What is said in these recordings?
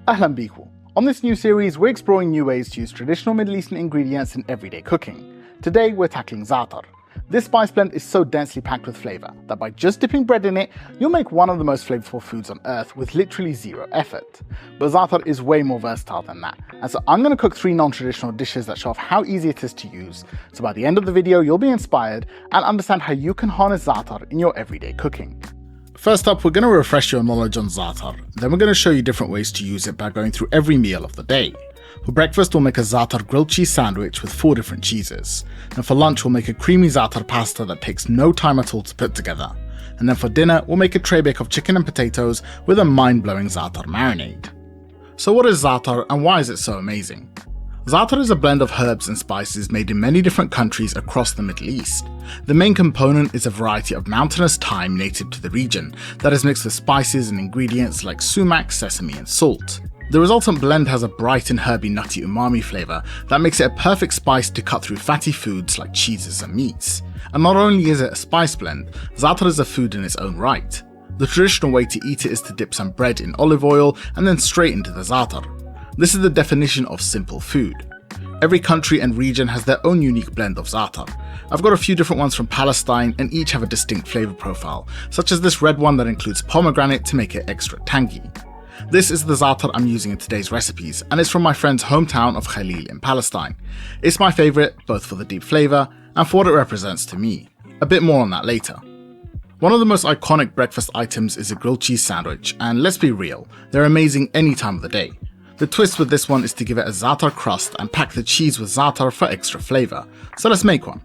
Ahlan biku. On this new series, we're exploring new ways to use traditional Middle Eastern ingredients in everyday cooking. Today, we're tackling za'atar. This spice blend is so densely packed with flavour that by just dipping bread in it, you'll make one of the most flavourful foods on earth with literally zero effort. But za'atar is way more versatile than that, and so I'm going to cook 3 non-traditional dishes that show off how easy it is to use, so by the end of the video you'll be inspired and understand how you can harness za'atar in your everyday cooking. First up, we're going to refresh your knowledge on za'atar, then we're going to show you different ways to use it by going through every meal of the day. For breakfast, we'll make a za'atar grilled cheese sandwich with 4 different cheeses. And for lunch, we'll make a creamy za'atar pasta that takes no time at all to put together. And then for dinner, we'll make a tray bake of chicken and potatoes with a mind-blowing za'atar marinade. So what is za'atar and why is it so amazing? Za'atar is a blend of herbs and spices made in many different countries across the Middle East. The main component is a variety of mountainous thyme native to the region that is mixed with spices and ingredients like sumac, sesame and salt. The resultant blend has a bright and herby nutty umami flavour that makes it a perfect spice to cut through fatty foods like cheeses and meats. And not only is it a spice blend, za'atar is a food in its own right. The traditional way to eat it is to dip some bread in olive oil and then straight into the za'atar. This is the definition of simple food. Every country and region has their own unique blend of za'atar. I've got a few different ones from Palestine and each have a distinct flavour profile, such as this red one that includes pomegranate to make it extra tangy. This is the za'atar I'm using in today's recipes, and it's from my friend's hometown of Khalil in Palestine. It's my favourite, both for the deep flavour and for what it represents to me. A bit more on that later. One of the most iconic breakfast items is a grilled cheese sandwich, and let's be real, they're amazing any time of the day. The twist with this one is to give it a za'atar crust and pack the cheese with za'atar for extra flavour, so let's make one.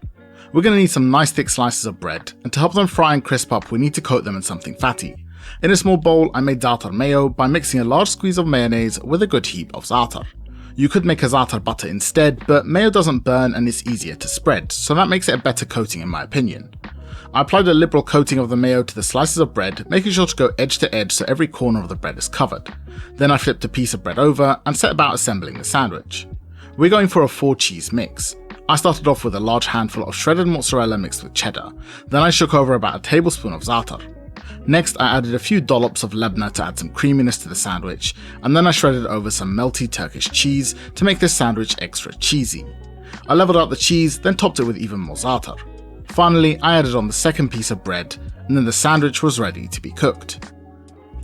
We're going to need some nice thick slices of bread, and to help them fry and crisp up we need to coat them in something fatty. In a small bowl, I made za'atar mayo by mixing a large squeeze of mayonnaise with a good heap of za'atar. You could make a za'atar butter instead, but mayo doesn't burn and it's easier to spread, so that makes it a better coating in my opinion. I applied a liberal coating of the mayo to the slices of bread, making sure to go edge to edge so every corner of the bread is covered. Then I flipped a piece of bread over and set about assembling the sandwich. We're going for a 4 cheese mix. I started off with a large handful of shredded mozzarella mixed with cheddar, then I shook over about a tablespoon of za'atar. Next, I added a few dollops of labna to add some creaminess to the sandwich, and then I shredded over some melty Turkish cheese to make this sandwich extra cheesy. I leveled out the cheese, then topped it with even more za'atar. Finally, I added on the second piece of bread, and then the sandwich was ready to be cooked.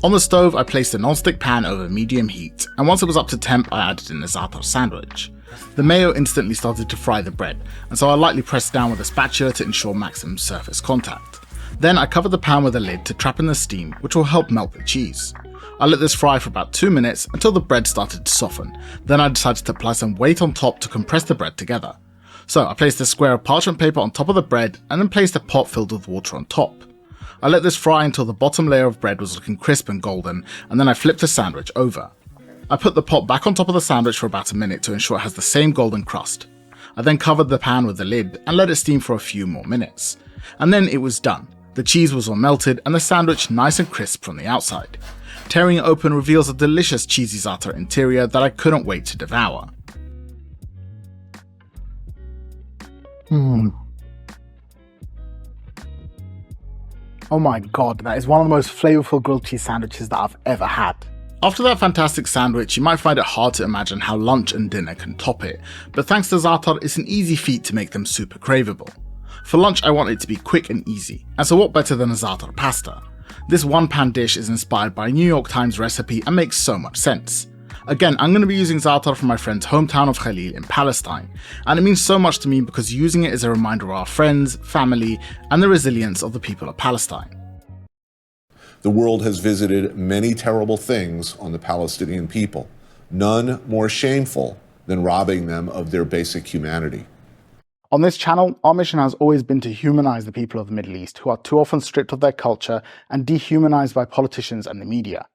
On the stove, I placed a non-stick pan over medium heat, and once it was up to temp, I added in the za'atar sandwich. The mayo instantly started to fry the bread, and so I lightly pressed down with a spatula to ensure maximum surface contact. Then I covered the pan with a lid to trap in the steam, which will help melt the cheese. I let this fry for about 2 minutes until the bread started to soften, then I decided to apply some weight on top to compress the bread together. So I placed a square of parchment paper on top of the bread and then placed a pot filled with water on top. I let this fry until the bottom layer of bread was looking crisp and golden, and then I flipped the sandwich over. I put the pot back on top of the sandwich for about a minute to ensure it has the same golden crust. I then covered the pan with the lid and let it steam for a few more minutes. And then it was done. The cheese was all melted and the sandwich nice and crisp from the outside. Tearing it open reveals a delicious cheesy za'atar interior that I couldn't wait to devour. Oh my god, that is one of the most flavourful grilled cheese sandwiches that I've ever had. After that fantastic sandwich, you might find it hard to imagine how lunch and dinner can top it, but thanks to za'atar, it's an easy feat to make them super craveable. For lunch, I want it to be quick and easy, and so what better than a Za'atar pasta? This one-pan dish is inspired by a New York Times recipe and makes so much sense. Again, I'm going to be using za'atar from my friend's hometown of Khalil in Palestine, and it means so much to me because using it is a reminder of our friends, family, and the resilience of the people of Palestine. The world has visited many terrible things on the Palestinian people, none more shameful than robbing them of their basic humanity. On this channel, our mission has always been to humanize the people of the Middle East who are too often stripped of their culture and dehumanized by politicians and the media.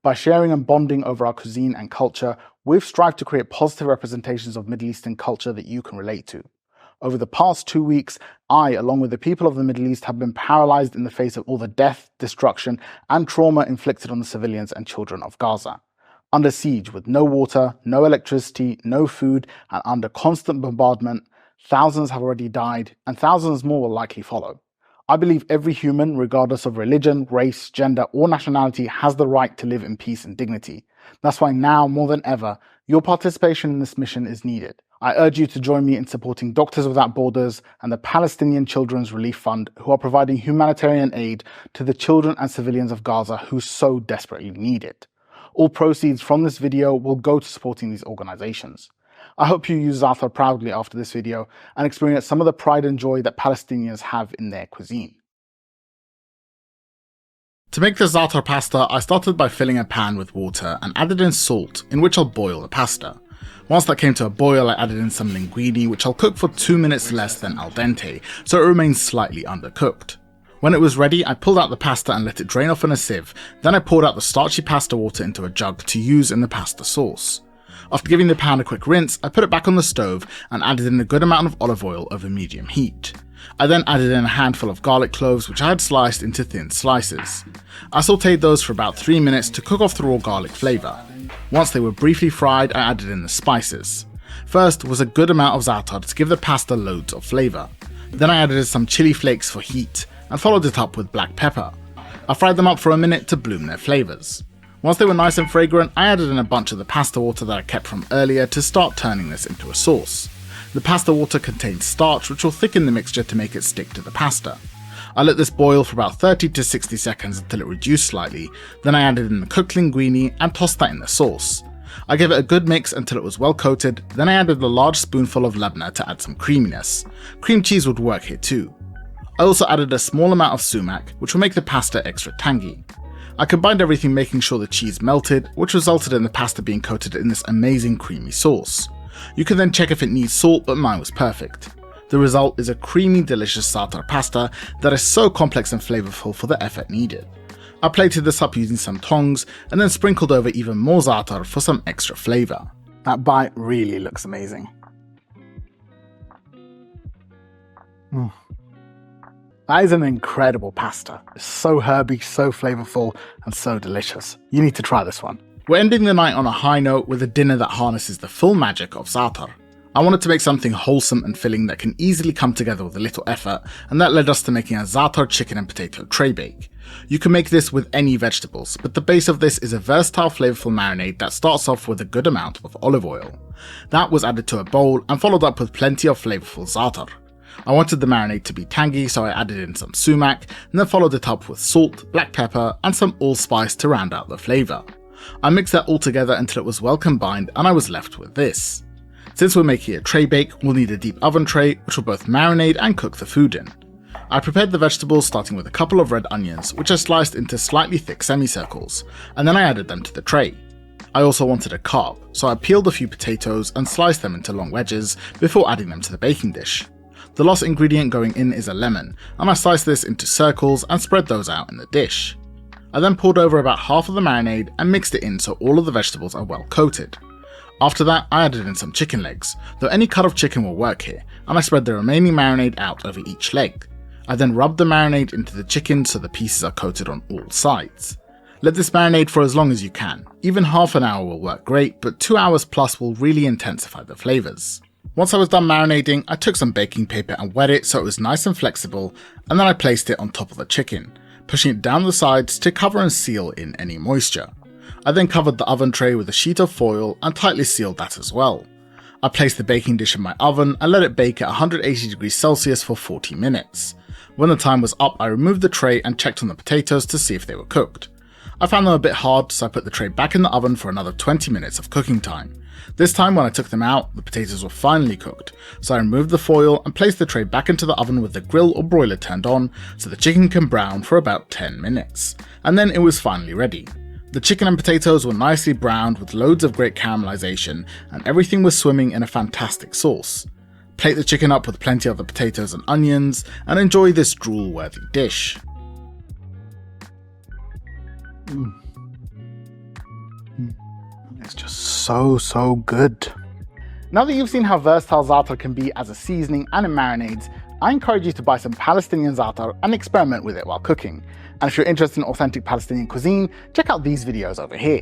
By sharing and bonding over our cuisine and culture, we've strived to create positive representations of Middle Eastern culture that you can relate to. Over the past 2 weeks, I, along with the people of the Middle East, have been paralyzed in the face of all the death, destruction, and trauma inflicted on the civilians and children of Gaza. Under siege with no water, no electricity, no food, and under constant bombardment, thousands have already died, and thousands more will likely follow. I believe every human, regardless of religion, race, gender, or nationality, has the right to live in peace and dignity. That's why now, more than ever, your participation in this mission is needed. I urge you to join me in supporting Doctors Without Borders and the Palestinian Children's Relief Fund, who are providing humanitarian aid to the children and civilians of Gaza who so desperately need it. All proceeds from this video will go to supporting these organizations. I hope you use Za'atar proudly after this video and experience some of the pride and joy that Palestinians have in their cuisine. To make the Zaatar pasta, I started by filling a pan with water and added in salt, in which I'll boil the pasta. Once that came to a boil, I added in some linguine, which I'll cook for 2 minutes less than al dente, so it remains slightly undercooked. When it was ready, I pulled out the pasta and let it drain off in a sieve, then I poured out the starchy pasta water into a jug to use in the pasta sauce. After giving the pan a quick rinse, I put it back on the stove and added in a good amount of olive oil over medium heat. I then added in a handful of garlic cloves, which I had sliced into thin slices. I sauteed those for about 3 minutes to cook off the raw garlic flavour. Once they were briefly fried, I added in the spices. First was a good amount of za'atar to give the pasta loads of flavour. Then I added in some chili flakes for heat and followed it up with black pepper. I fried them up for a minute to bloom their flavours. Once they were nice and fragrant, I added in a bunch of the pasta water that I kept from earlier to start turning this into a sauce. The pasta water contains starch, which will thicken the mixture to make it stick to the pasta. I let this boil for about 30 to 60 seconds until it reduced slightly, then I added in the cooked linguine and tossed that in the sauce. I gave it a good mix until it was well coated, then I added a large spoonful of labneh to add some creaminess. Cream cheese would work here too. I also added a small amount of sumac, which will make the pasta extra tangy. I combined everything, making sure the cheese melted, which resulted in the pasta being coated in this amazing creamy sauce. You can then check if it needs salt, but mine was perfect. The result is a creamy, delicious Za'atar pasta that is so complex and flavorful for the effort needed. I plated this up using some tongs and then sprinkled over even more za'atar for some extra flavor. That bite really looks amazing. That is an incredible pasta. It's so herby, so flavorful, and so delicious. You need to try this one. We're ending the night on a high note with a dinner that harnesses the full magic of Za'atar. I wanted to make something wholesome and filling that can easily come together with a little effort, and that led us to making a Za'atar chicken and potato tray bake. You can make this with any vegetables, but the base of this is a versatile flavorful marinade that starts off with a good amount of olive oil. That was added to a bowl and followed up with plenty of flavorful Za'atar. I wanted the marinade to be tangy, so I added in some sumac, and then followed it up with salt, black pepper, and some allspice to round out the flavour. I mixed that all together until it was well combined, and I was left with this. Since we're making a tray bake, we'll need a deep oven tray, which will both marinate and cook the food in. I prepared the vegetables, starting with a couple of red onions, which I sliced into slightly thick semicircles, and then I added them to the tray. I also wanted a carb, so I peeled a few potatoes and sliced them into long wedges before adding them to the baking dish. The last ingredient going in is a lemon, and I sliced this into circles and spread those out in the dish. I then poured over about half of the marinade and mixed it in so all of the vegetables are well coated. After that, I added in some chicken legs, though any cut of chicken will work here, and I spread the remaining marinade out over each leg. I then rubbed the marinade into the chicken so the pieces are coated on all sides. Let this marinate for as long as you can. Even half an hour will work great, but 2 hours plus will really intensify the flavours. Once I was done marinating, I took some baking paper and wet it so it was nice and flexible, and then I placed it on top of the chicken, pushing it down the sides to cover and seal in any moisture. I then covered the oven tray with a sheet of foil and tightly sealed that as well. I placed the baking dish in my oven and let it bake at 180 degrees Celsius for 40 minutes. When the time was up, I removed the tray and checked on the potatoes to see if they were cooked. I found them a bit hard, so I put the tray back in the oven for another 20 minutes of cooking time. This time when I took them out, the potatoes were finally cooked, so I removed the foil and placed the tray back into the oven with the grill or broiler turned on so the chicken can brown for about 10 minutes. And then it was finally ready. The chicken and potatoes were nicely browned with loads of great caramelization, and everything was swimming in a fantastic sauce. Plate the chicken up with plenty of the potatoes and onions, and enjoy this drool-worthy dish. It's just so good. Now that you've seen how versatile za'atar can be as a seasoning and in marinades, I encourage you to buy some Palestinian za'atar and experiment with it while cooking. And if you're interested in authentic Palestinian cuisine, check out these videos over here.